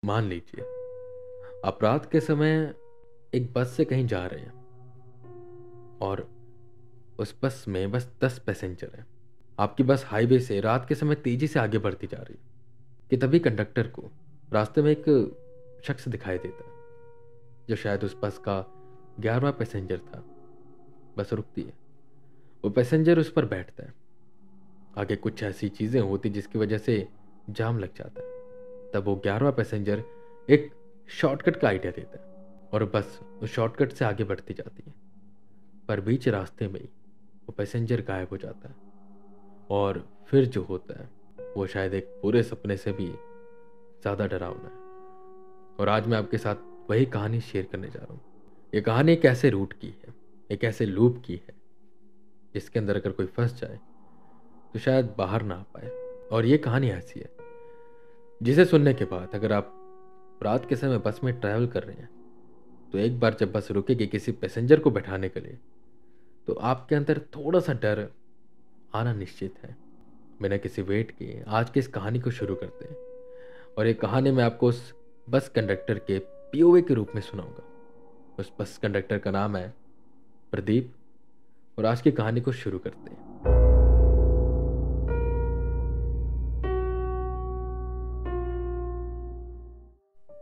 मान लीजिए आप रात के समय एक बस से कहीं जा रहे हैं और उस बस में बस 10 पैसेंजर हैं। आपकी बस हाईवे से रात के समय तेजी से आगे बढ़ती जा रही है कि तभी कंडक्टर को रास्ते में एक शख्स दिखाई देता है जो शायद उस बस का 11वां पैसेंजर था। बस रुकती है, वो पैसेंजर उस पर बैठता है। आगे कुछ ऐसी चीजें होती जिसकी वजह से जाम लग जाता है। तब वो 11वां पैसेंजर एक शॉर्टकट का आइडिया देता है और बस उस शॉर्टकट से आगे बढ़ती जाती है। पर बीच रास्ते में ही वो पैसेंजर गायब हो जाता है और फिर जो होता है वो शायद एक पूरे सपने से भी ज़्यादा डरावना है। और आज मैं आपके साथ वही कहानी शेयर करने जा रहा हूँ। ये कहानी एक ऐसे रूट की है, एक ऐसे लूप की है जिसके अंदर अगर कोई फंस जाए तो शायद बाहर ना आ पाए। और ये कहानी ऐसी है जिसे सुनने के बाद अगर आप रात के समय बस में ट्रैवल कर रहे हैं तो एक बार जब बस रुकेगी किसी पैसेंजर को बैठाने के लिए तो आपके अंदर थोड़ा सा डर आना निश्चित है। बिना किसी वेट के आज की इस कहानी को शुरू करते हैं। और ये कहानी मैं आपको उस बस कंडक्टर के पीओवे के रूप में सुनाऊंगा। उस बस कंडक्टर का नाम है प्रदीप। और आज की कहानी को शुरू करते हैं।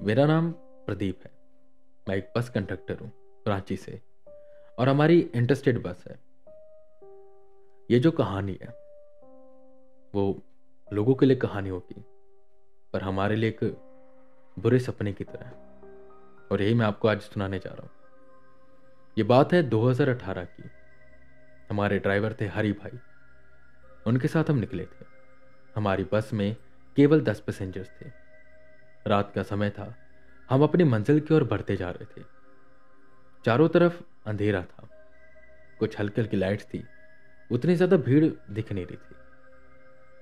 मेरा नाम प्रदीप है। मैं एक बस कंडक्टर हूं रांची से और हमारी इंटरस्टेट बस है। ये जो कहानी है वो लोगों के लिए कहानी होगी पर हमारे लिए एक बुरे सपने की तरह है। और यही मैं आपको आज सुनाने जा रहा हूं। ये बात है 2018 की। हमारे ड्राइवर थे हरी भाई। उनके साथ हम निकले थे। हमारी बस में केवल 10 पैसेंजर्स थे। रात का समय था। हम अपनी मंजिल की ओर बढ़ते जा रहे थे। चारों तरफ अंधेरा था। कुछ हल्की हल्की लाइट्स थी। उतनी ज्यादा भीड़ दिख नहीं रही थी।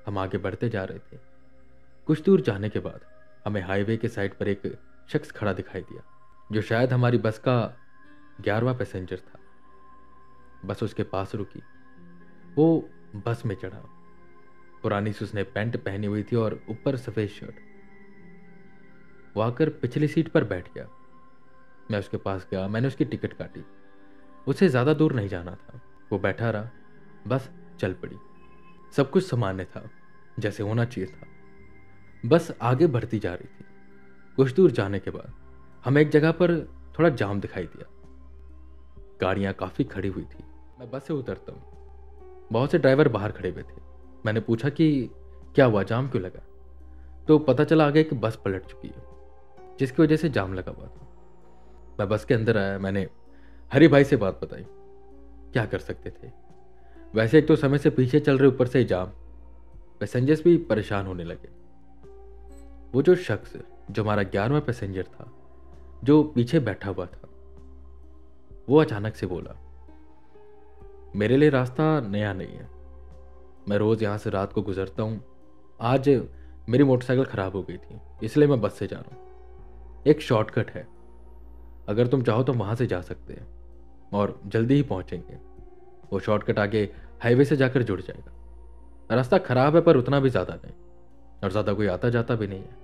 हम आगे बढ़ते जा रहे थे। कुछ दूर जाने के बाद हमें हाईवे के साइड पर एक शख्स खड़ा दिखाई दिया जो शायद हमारी बस का 11वां पैसेंजर था। बस उसके पास रुकी। वो बस में चढ़ा। पुरानी सी उसने पैंट पहनी हुई थी और ऊपर सफेद शर्ट। वो आकर पिछली सीट पर बैठ गया। मैं उसके पास गया। मैंने उसकी टिकट काटी। उसे ज्यादा दूर नहीं जाना था। वो बैठा रहा। बस चल पड़ी। सब कुछ सामान्य था जैसे होना चाहिए था। बस आगे बढ़ती जा रही थी। कुछ दूर जाने के बाद हमें एक जगह पर थोड़ा जाम दिखाई दिया। गाड़ियां काफी खड़ी हुई थी। मैं बस से उतरता हूँ। बहुत से ड्राइवर बाहर खड़े हुए थे। मैंने पूछा कि क्या हुआ, जाम क्यों लगा? तो पता चला आगे कि बस पलट चुकी है जिसकी वजह से जाम लगा हुआ था। मैं बस के अंदर आया। मैंने हरी भाई से बात बताई। क्या कर सकते थे? वैसे एक तो समय से पीछे चल रहे, ऊपर से जाम। पैसेंजर्स भी परेशान होने लगे। वो जो शख्स जो हमारा 11वां पैसेंजर था जो पीछे बैठा हुआ था वो अचानक से बोला, मेरे लिए रास्ता नया नहीं है। मैं रोज यहां से रात को गुजरता हूं। आज मेरी मोटरसाइकिल खराब हो गई थी इसलिए मैं बस से जा रहा हूं। एक शॉर्टकट है, अगर तुम चाहो तो वहां से जा सकते हैं और जल्दी ही पहुंचेंगे। वो शॉर्टकट आगे हाईवे से जाकर जुड़ जाएगा। रास्ता खराब है पर उतना भी ज्यादा नहीं और ज्यादा कोई आता जाता भी नहीं है।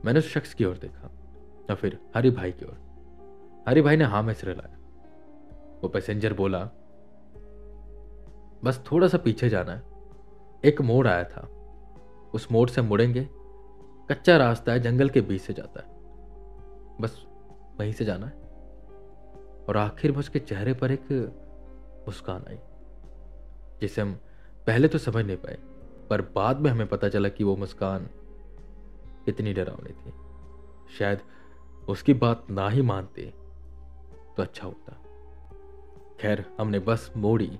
मैंने उस शख्स की ओर देखा और फिर हरी भाई की ओर। हरी भाई ने हाँ में सिर हिलाया। वो पैसेंजर बोला, बस थोड़ा सा पीछे जाना है। एक मोड़ आया था, उस मोड़ से मुड़ेंगे। कच्चा रास्ता है, जंगल के बीच से जाता है। बस वहीं से जाना है। और आखिर में उसके चेहरे पर एक मुस्कान आई जिसे हम पहले तो समझ नहीं पाए पर बाद में हमें पता चला कि वो मुस्कान इतनी डरावनी थी। शायद उसकी बात ना ही मानते तो अच्छा होता। खैर, हमने बस मोड़ी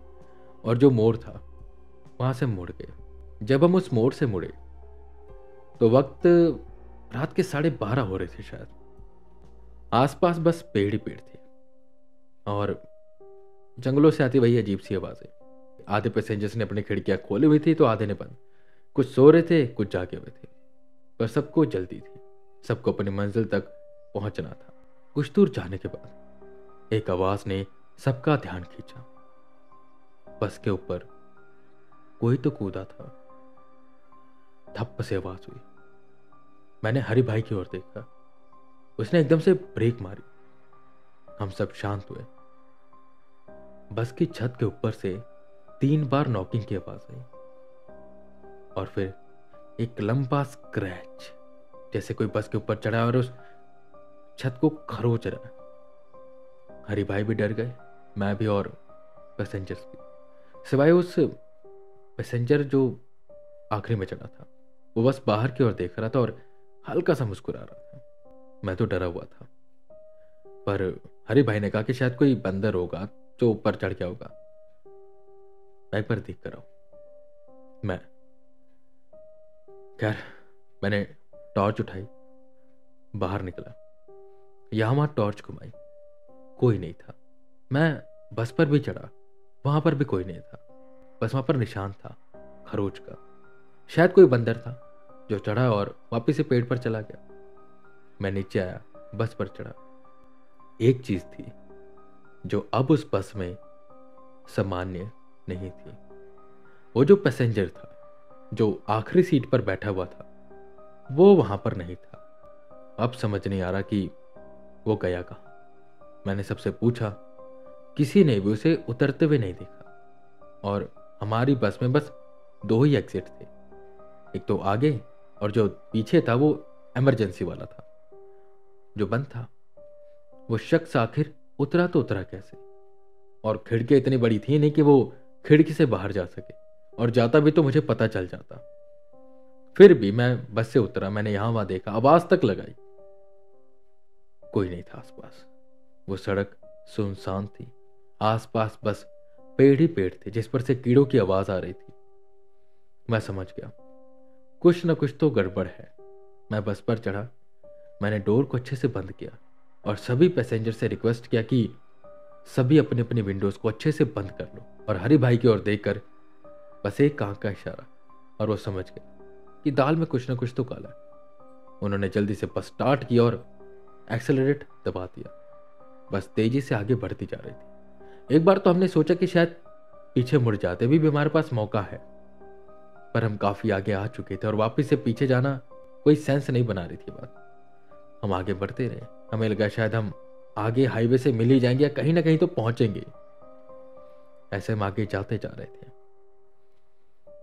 और जो मोड़ था वहां से मुड़ गए। जब हम उस मोड़ से मुड़े तो वक्त रात के 12:30 हो रहे थे शायद। आसपास बस पेड़ ही पेड़ थे और जंगलों से आती वही अजीब सी आवाजें। आधे पैसेंजर्स ने अपनी खिड़कियां खोली हुई थी तो आधे ने बंद। कुछ सो रहे थे, कुछ जागे हुए थे, पर सबको जल्दी थी। सबको अपनी मंजिल तक पहुंचना था। कुछ दूर जाने के बाद एक आवाज ने सबका ध्यान खींचा। बस के ऊपर कोई तो कूदा था। धप्प से आवाज हुई। मैंने हरि भाई की ओर देखा। उसने एकदम से ब्रेक मारी। हम सब शांत हुए। बस की छत के ऊपर से 3 बार नॉकिंग की आवाज आई और फिर एक लंबा स्क्रैच, जैसे कोई बस के ऊपर चढ़ा और उस छत को खरोच रहा है। हरि भाई भी डर गए, मैं भी और पैसेंजर्स भी, सिवाय उस पैसेंजर जो आखिरी में चढ़ा था। वो बस बाहर की ओर देख रहा था और हल्का सा मुस्कुरा रहा था। मैं तो डरा हुआ था, पर हरि भाई ने कहा कि शायद कोई बंदर होगा जो ऊपर चढ़ गया होगा, मैं एक बार देख कर आऊं। मैं खैर मैंने टॉर्च उठाई, बाहर निकला, यहां वहां टॉर्च घुमाई, कोई नहीं था। मैं बस पर भी चढ़ा, वहां पर भी कोई नहीं था। बस वहां पर निशान था खरोच का। शायद कोई बंदर था जो चढ़ा और वापिस से पेड़ पर चला गया। मैं नीचे आया, बस पर चढ़ा। एक चीज थी जो अब उस बस में सामान्य नहीं थी। वो जो पैसेंजर था जो आखिरी सीट पर बैठा हुआ था, वो वहां पर नहीं था। अब समझ नहीं आ रहा कि वो गया कहां। मैंने सबसे पूछा, किसी ने भी उसे उतरते हुए नहीं देखा। और हमारी बस में बस 2 ही एग्जिट थे, एक तो आगे और जो पीछे था वो इमरजेंसी वाला था जो बंद था। वो शख्स आखिर उतरा तो उतरा कैसे? और खिड़की इतनी बड़ी थी नहीं कि वो खिड़की से बाहर जा सके, और जाता भी तो मुझे पता चल जाता। फिर भी मैं बस से उतरा, मैंने यहां वहां देखा, आवाज तक लगाई, कोई नहीं था आसपास। वो सड़क सुनसान थी, आसपास बस पेड़ ही पेड़ थे जिस पर से कीड़ों की आवाज आ रही थी। मैं समझ गया कुछ न कुछ तो गड़बड़ है। मैं बस पर चढ़ा, मैंने डोर को अच्छे से बंद किया और सभी पैसेंजर से रिक्वेस्ट किया कि सभी अपनी अपनी विंडोज को अच्छे से बंद कर लो। और हरि भाई की ओर देखकर बस एक आंख का इशारा, और वो समझ गया कि दाल में कुछ ना कुछ तो काला है। उन्होंने जल्दी से बस स्टार्ट किया और एक्सेलरेट दबा दिया। बस तेजी से आगे बढ़ती जा रही थी। एक बार तो हमने सोचा कि शायद पीछे मुड़ जाते भी हमारे पास मौका है, पर हम काफी आगे आ चुके थे और वापस से पीछे जाना कोई सेंस नहीं बना रही थी बात। हम आगे बढ़ते रहे। हमें लगा शायद हम आगे हाईवे से मिल ही जाएंगे या कहीं ना कहीं तो पहुंचेंगे। ऐसे हम आगे जाते जा रहे थे।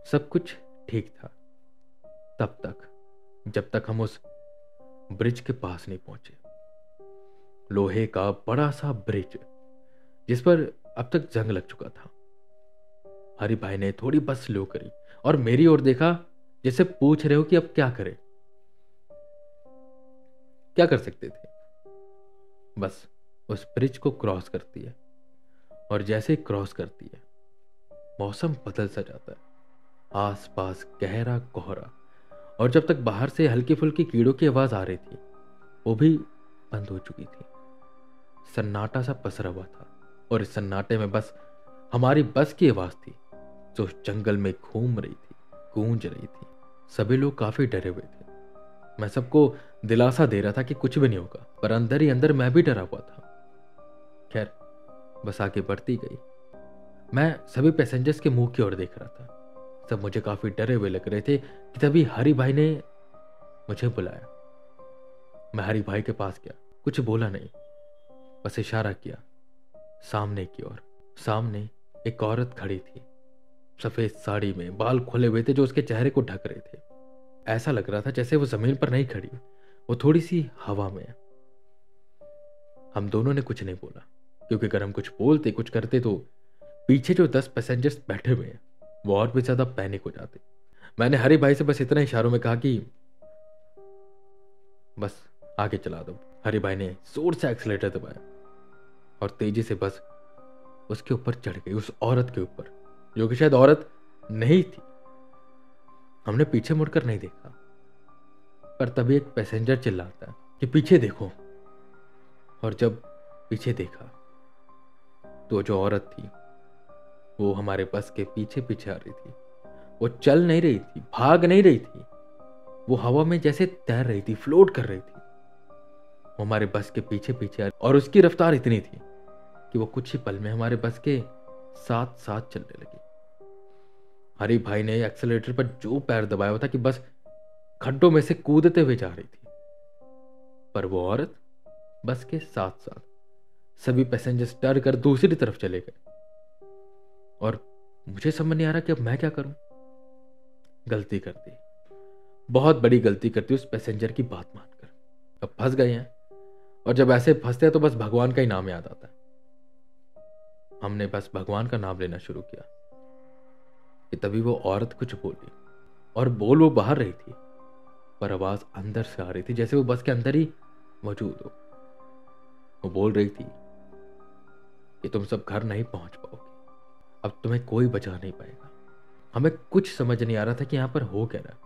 सब कुछ ठीक था तब तक, जब तक हम उस ब्रिज के पास नहीं पहुंचे। लोहे का बड़ा सा ब्रिज जिस पर अब तक जंग लग चुका था। हरि भाई ने थोड़ी बस स्लो करी और मेरी ओर देखा, जैसे पूछ रहे हो कि अब क्या करें। क्या कर सकते थे? बस उस ब्रिज को क्रॉस करती है, और जैसे क्रॉस करती है मौसम बदल सा जाता है। आसपास गहरा कोहरा, और जब तक बाहर से हल्की फुल्की कीड़ों की आवाज आ रही थी वो भी बंद हो चुकी थी। सन्नाटा सा पसरा हुआ था, और इस सन्नाटे में बस हमारी बस की आवाज थी जो उस जंगल में घूम रही थी, गूंज रही थी। सभी लोग काफी डरे हुए थे। मैं सबको दिलासा दे रहा था कि कुछ भी नहीं होगा, पर अंदर ही अंदर मैं भी डरा हुआ था। खैर बस आगे बढ़ती गई। मैं सभी पैसेंजर्स के मुंह की ओर देख रहा था। सब मुझे काफी डरे हुए लग रहे थे कि तभी हरि भाई ने मुझे बुलाया। मैं हरि भाई के पास गया, कुछ बोला नहीं, बस इशारा किया सामने की ओर। सामने एक औरत खड़ी थी, सफेद साड़ी में, बाल खोले हुए थे जो उसके चेहरे को ढक रहे थे। ऐसा लग रहा था जैसे वो जमीन पर नहीं खड़ी, वो थोड़ी सी हवा में है। हम दोनों ने कुछ नहीं बोला, क्योंकि अगर हम कुछ बोलते, कुछ करते तो पीछे जो 10 पैसेंजर्स बैठे हुए हैं वो और भी ज्यादा पैनिक हो जाते। मैंने हरि भाई से बस इतना इशारों में कहा कि बस आगे चला दो। हरि भाई ने जोर से एक्सीलेटर दबाया और तेजी से बस उसके ऊपर चढ़ गई, उस औरत के ऊपर, जो कि शायद औरत नहीं थी। हमने पीछे मुड़कर नहीं देखा, पर तभी एक पैसेंजर चिल्लाता कि पीछे देखो। और जब पीछे देखा तो जो औरत थी वो हमारे बस के पीछे पीछे आ रही थी। वो चल नहीं रही थी, भाग नहीं रही थी, वो हवा में जैसे तैर रही थी, फ्लोट कर रही थी। वो हमारे बस के पीछे पीछे आ रही, और उसकी रफ्तार इतनी थी कि वो कुछ ही पल में हमारे बस के साथ साथ चलने लगी। हरि भाई ने एक्सेलेरेटर पर जो पैर दबाया था कि बस खड्डों में से कूदते हुए जा रही थी, पर वो औरत बस के साथ साथ सभी पैसेंजर्स डर कर दूसरी तरफ चले गए। और मुझे समझ नहीं आ रहा कि अब मैं क्या करूं। गलती कर दी, बहुत बड़ी गलती करती उस पैसेंजर की बात मानकर। अब फंस गए हैं, और जब ऐसे फंसते हैं तो बस भगवान का ही नाम याद आता है। हमने बस भगवान का नाम लेना शुरू किया कि तभी वो औरत कुछ बोली, और बोल वो बाहर रही थी, पर आवाज अंदर से आ रही थी जैसे वो बस के अंदर ही मौजूद हो। वो बोल रही थी कि तुम सब घर नहीं पहुंच पाओगे, अब तुम्हें कोई बचा नहीं पाएगा। हमें कुछ समझ नहीं आ रहा था कि यहां पर हो क्या रहा।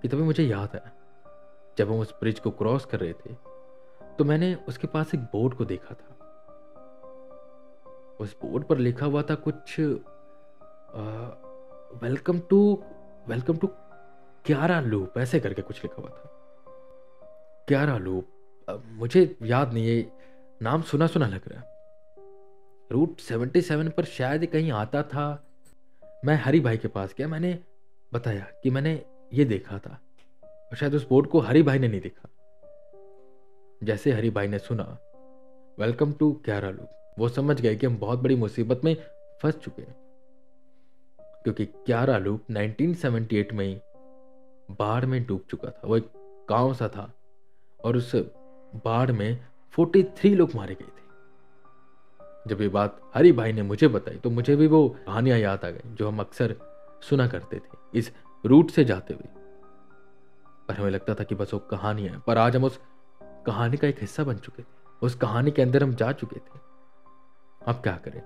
कि तभी मुझे याद आया, जब हम उस ब्रिज को क्रॉस कर रहे थे तो मैंने उसके पास एक बोर्ड को देखा था। उस बोर्ड पर लिखा हुआ था कुछ वेलकम टू क्यारा लूप, ऐसे करके कुछ लिखा हुआ था। क्यारा लूप, मुझे याद नहीं, ये नाम सुना सुना लग रहा है। रूट 77 पर शायद कहीं आता था। मैं हरी भाई के पास गया, मैंने बताया कि मैंने ये देखा था, और शायद उस बोर्ड को हरी भाई ने नहीं देखा। जैसे हरी भाई ने सुना वेलकम टू क्यारा लूप, वो समझ गए कि हम बहुत बड़ी मुसीबत में फंस चुके हैं, क्योंकि क्यारा लूप 1978 में ही बाढ़ में डूब चुका था। वो एक गांव सा था, और उस बाढ़ में 43 लोग मारे गए थे। जब ये बात हरी भाई ने मुझे बताई तो मुझे भी वो कहानियां याद आ गई जो हम अक्सर सुना करते थे इस रूट से जाते हुए। पर हमें लगता था कि बस वो कहानी है, पर आज हम उस कहानी का एक हिस्सा बन चुके थे। उस कहानी के अंदर हम जा चुके थे। अब क्या करें?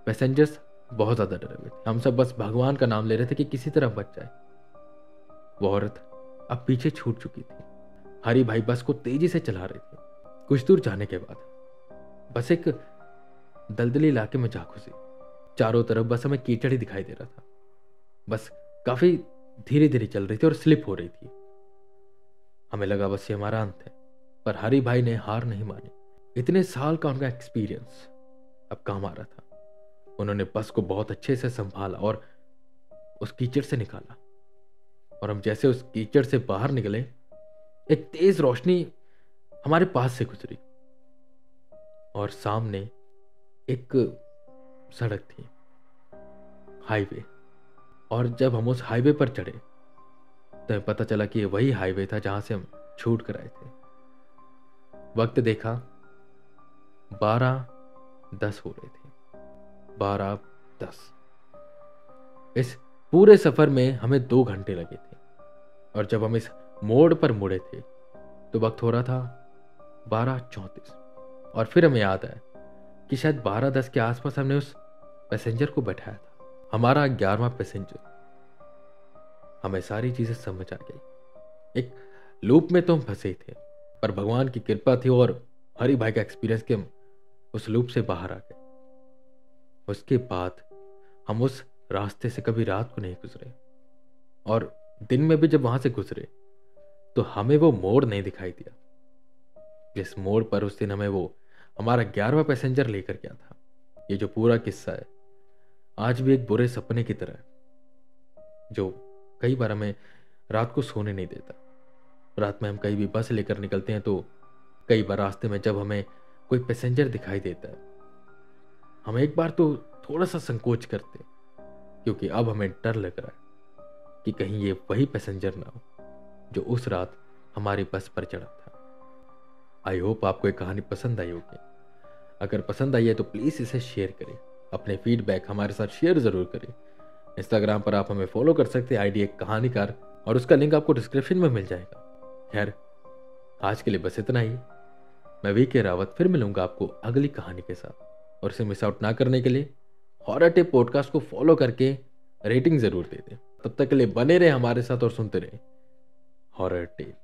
पैसेंजर्स बहुत ज्यादा डरे हुए थे। हम सब बस भगवान का नाम ले रहे थे कि किसी तरह बच जाए। वो औरत अब पीछे छूट चुकी थी। हरी भाई बस को तेजी से चला रहे थे। कुछ दूर जाने के बाद बस एक दलदली इलाके में जा घुसी। चारों तरफ बस हमें कीचड़ ही दिखाई दे रहा था। बस काफी धीरे धीरे चल रही थी और स्लिप हो रही थी। हमें लगा बस ये हमारा अंत है, पर हरी भाई ने हार नहीं मानी। इतने साल का उनका एक्सपीरियंस अब काम आ रहा था। उन्होंने बस को बहुत अच्छे से संभाला और उस कीचड़ से निकाला। और हम जैसे उस कीचड़ से बाहर निकले, एक तेज रोशनी हमारे पास से गुजरी, और सामने एक सड़क थी, हाईवे। और जब हम उस हाईवे पर चढ़े तो हमें पता चला कि ये वही हाईवे था जहां से हम छूट कर आए थे। वक्त देखा 12:10 हो रहे थे। 12:10। इस पूरे सफर में हमें 2 घंटे लगे थे, और जब हम इस मोड़ पर मुड़े थे तो वक्त हो रहा था 12:34। और फिर हमें याद आया कि शायद 12:10 के आसपास हमने उस पैसेंजर को बैठाया था, हमारा 11वां पैसेंजर। हमें सारी चीजें समझ आ गई। एक लूप में तो हम फंसे ही थे, पर भगवान की कृपा थी और हरी भाई का एक्सपीरियंस के हम उस लूप से बाहर आ गए। उसके बाद हम उस रास्ते से कभी रात को नहीं गुजरे, और दिन में भी जब वहां से गुजरे तो हमें वो मोड़ नहीं दिखाई दिया जिस मोड़ पर उस दिन हमें वो हमारा 11वां पैसेंजर लेकर गया था। ये जो पूरा किस्सा है आज भी एक बुरे सपने की तरह है, जो कई बार हमें रात को सोने नहीं देता। रात में हम कहीं भी बस लेकर निकलते हैं तो कई बार रास्ते में जब हमें कोई पैसेंजर दिखाई देता है, हम एक बार तो थोड़ा सा संकोच करते हैं, क्योंकि अब हमें डर लग रहा है कि कहीं ये वही पैसेंजर ना हो जो उस रात हमारी बस पर चढ़ा था। आई होप आपको ये कहानी पसंद आई होगी। अगर पसंद आई है तो प्लीज़ इसे शेयर करें। अपने फीडबैक हमारे साथ शेयर ज़रूर करें। इंस्टाग्राम पर आप हमें फॉलो कर सकते हैं, आईडी एक कहानीकार, और उसका लिंक आपको डिस्क्रिप्शन में मिल जाएगा। खैर, आज के लिए बस इतना ही। मैं वीके रावत फिर मिलूंगा आपको अगली कहानी के साथ, और इसे मिस आउट ना करने के लिए हॉरर टेप पॉडकास्ट को फॉलो करके रेटिंग ज़रूर दे दें। तब तक के लिए बने रहे हमारे साथ और सुनते रहे हॉरर टेप।